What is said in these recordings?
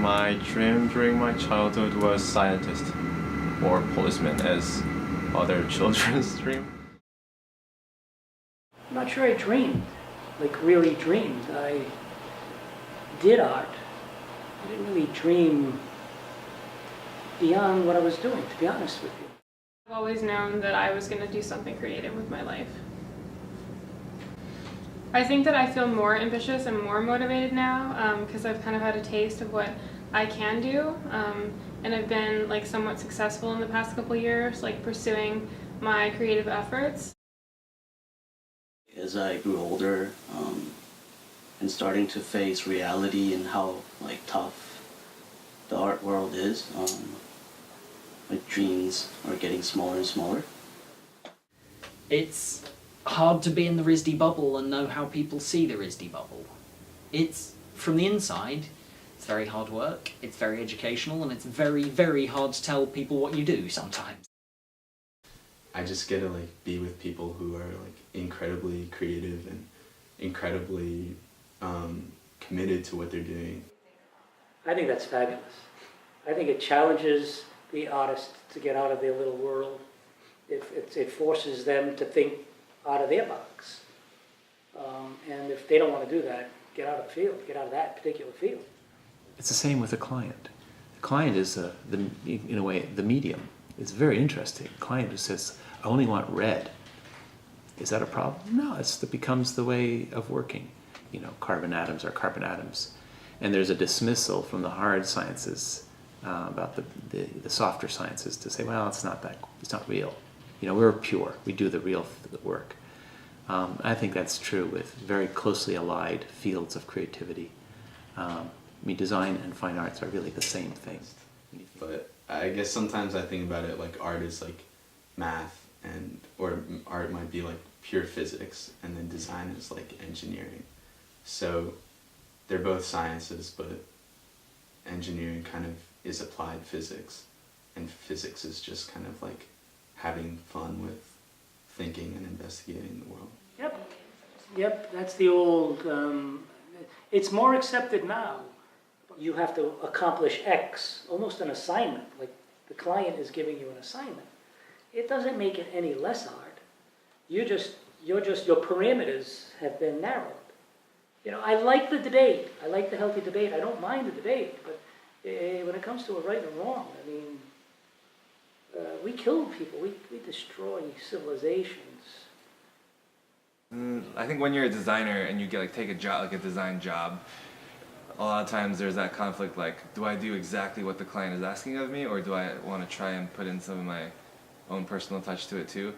My dream during my childhood was scientist or policeman, as other children's dream. I'm not sure I dreamed, like really dreamed. I did art. I didn't really dream beyond what I was doing, to be honest with you. I've always known that I was going to do something creative with my life. I think that I feel more ambitious and more motivated now because I've kind of had a taste of what I can do, and I've been like somewhat successful in the past couple years, like pursuing my creative efforts. As I grew older and starting to face reality and how like tough the art world is, my dreams are getting smaller and smaller. It's hard to be in the RISD bubble and know how people see the RISD bubble. It's, from the inside, it's very hard work, it's very educational, and it's very, very hard to tell people what you do sometimes. I just get to like be with people who are like incredibly creative and incredibly committed to what they're doing. I think that's fabulous. I think it challenges the artist to get out of their little world. It forces them to think out of their box. And if they don't want to do that, get out of the field, get out of that particular field. It's the same with a client. The client is, in a way, the medium. It's very interesting. A client who says, I only want red. Is that a problem? No, that becomes the way of working. You know, carbon atoms are carbon atoms. And there's a dismissal from the hard sciences about the softer sciences to say, well, it's not real. You know, we're pure. We do the real work. I think that's true with very closely allied fields of creativity. I mean, design and fine arts are really the same thing. But I guess sometimes I think about it like art is like math, or art might be like pure physics, and then design is like engineering. So they're both sciences, but engineering kind of is applied physics, and physics is just kind of like having fun with thinking and investigating the world. Yep, that's the old, it's more accepted now. You have to accomplish X, almost an assignment, like the client is giving you an assignment. It doesn't make it any less art. Your parameters have been narrowed. You know, I like the debate. I like the healthy debate. I don't mind the debate, but when it comes to a right and wrong, I mean, we kill people. We destroy civilizations. I think when you're a designer and you get take a job, like a design job, a lot of times there's that conflict, like, do I do exactly what the client is asking of me, or do I want to try and put in some of my own personal touch to it too?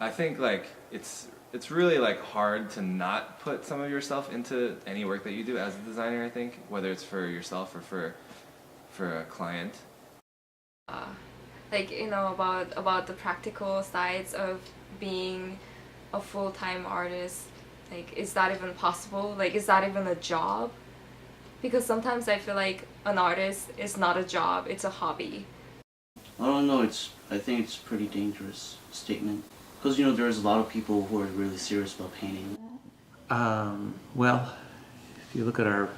I think like it's really like hard to not put some of yourself into any work that you do as a designer, I think, whether it's for yourself or for a client. Like, you know, about the practical sides of being a full-time artist. Like, is that even possible? Like, is that even a job? Because sometimes I feel like an artist is not a job, it's a hobby. I don't know, I think it's a pretty dangerous statement. Because, you know, there's a lot of people who are really serious about painting. Well, if you look at our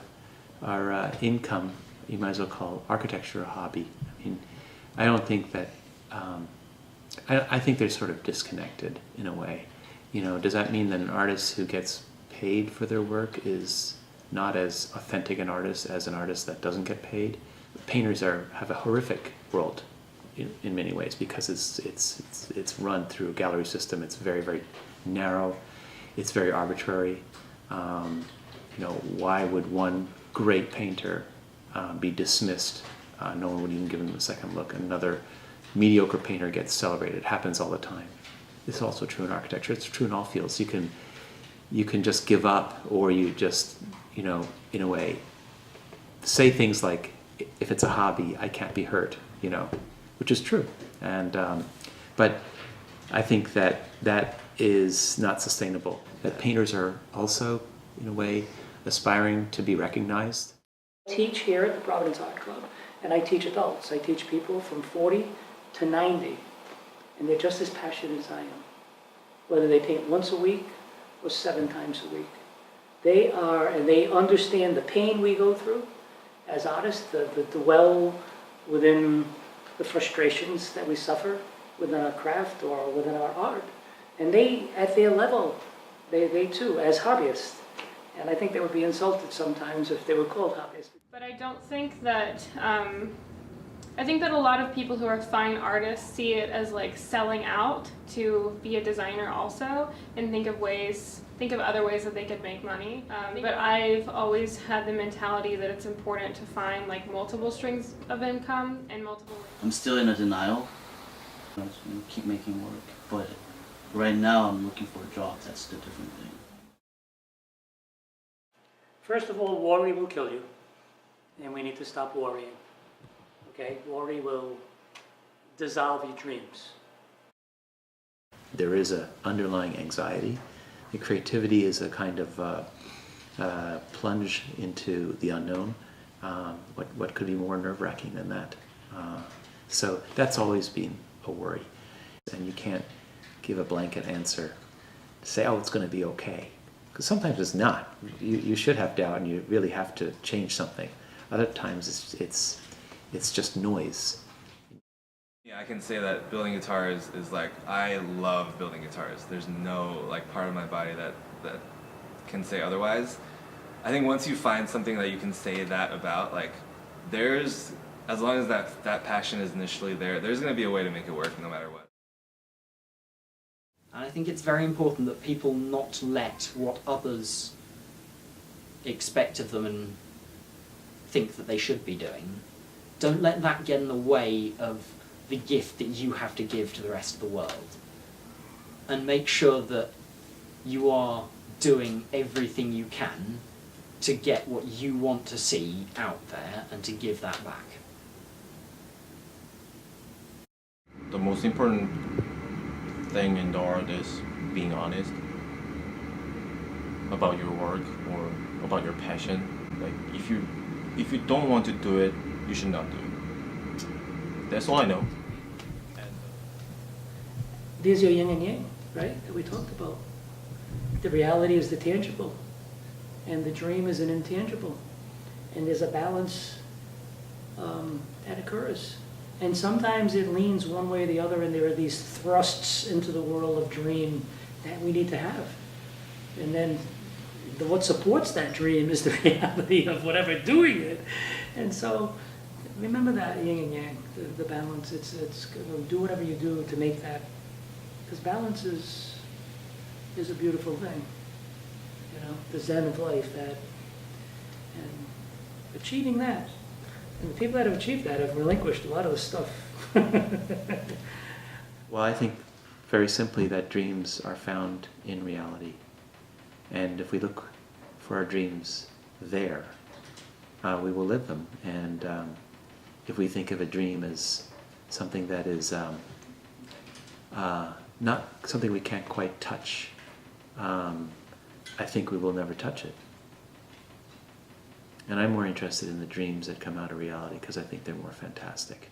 income, you might as well call architecture a hobby. I mean, I don't think that, I think they're sort of disconnected in a way. You know, does that mean that an artist who gets paid for their work is not as authentic an artist as an artist that doesn't get paid? Painters have a horrific world in many ways because it's run through a gallery system. It's very, very narrow. It's very arbitrary. You know, why would one great painter be dismissed? No one would even give him a second look. Another mediocre painter gets celebrated. It happens all the time. It's also true in architecture. It's true in all fields. You can just give up, or you just, you know, in a way, say things like, if it's a hobby, I can't be hurt, you know, which is true. And but I think that is not sustainable. That painters are also, in a way, aspiring to be recognized. I teach here at the Providence Art Club, and I teach adults. I teach people from 40 to 90, and they're just as passionate as I am, whether they paint once a week or 7 times a week. They understand the pain we go through, as artists, the dwell within the frustrations that we suffer within our craft or within our art. And they, at their level, they too, as hobbyists. And I think they would be insulted sometimes if they were called hobbyists. But I don't think that, I think that a lot of people who are fine artists see it as like selling out to be a designer also, and think of other ways that they could make money. But I've always had the mentality that it's important to find like multiple streams of income and multiple ways. I'm still in a denial. I just want to keep making work, but right now I'm looking for a job. That's the different thing. First of all, worry will kill you, and we need to stop worrying. Okay, worry will dissolve your dreams. There is an underlying anxiety. The creativity is a kind of plunge into the unknown. What could be more nerve-wracking than that? So that's always been a worry. And you can't give a blanket answer, say, oh, it's going to be okay. Because sometimes it's not. You should have doubt and you really have to change something. Other times it's just noise. Yeah, I can say that building guitars is like, I love building guitars. There's no like part of my body that can say otherwise. I think once you find something that you can say that about, like as long as that passion is initially there, there's going to be a way to make it work no matter what. And I think it's very important that people not let what others expect of them and think that they should be doing, don't let that get in the way of the gift that you have to give to the rest of the world. And make sure that you are doing everything you can to get what you want to see out there and to give that back. The most important thing in the art is being honest about your work or about your passion. Like if you don't want to do it, you should not do it. That's all I know. There's your yin and yang, right, that we talked about. The reality is the tangible, and the dream is an intangible. And there's a balance that occurs. And sometimes it leans one way or the other, and there are these thrusts into the world of dream that we need to have. And then what supports that dream is the reality of whatever doing it. And so remember that yin and yang, the balance. It's do whatever you do to make that, because balance is a beautiful thing. You know, the zen of life, that, and achieving that. And the people that have achieved that have relinquished a lot of the stuff. Well, I think very simply that dreams are found in reality. And if we look for our dreams there, we will live them. And if we think of a dream as something that is not something we can't quite touch, I think we will never touch it. And I'm more interested in the dreams that come out of reality because I think they're more fantastic.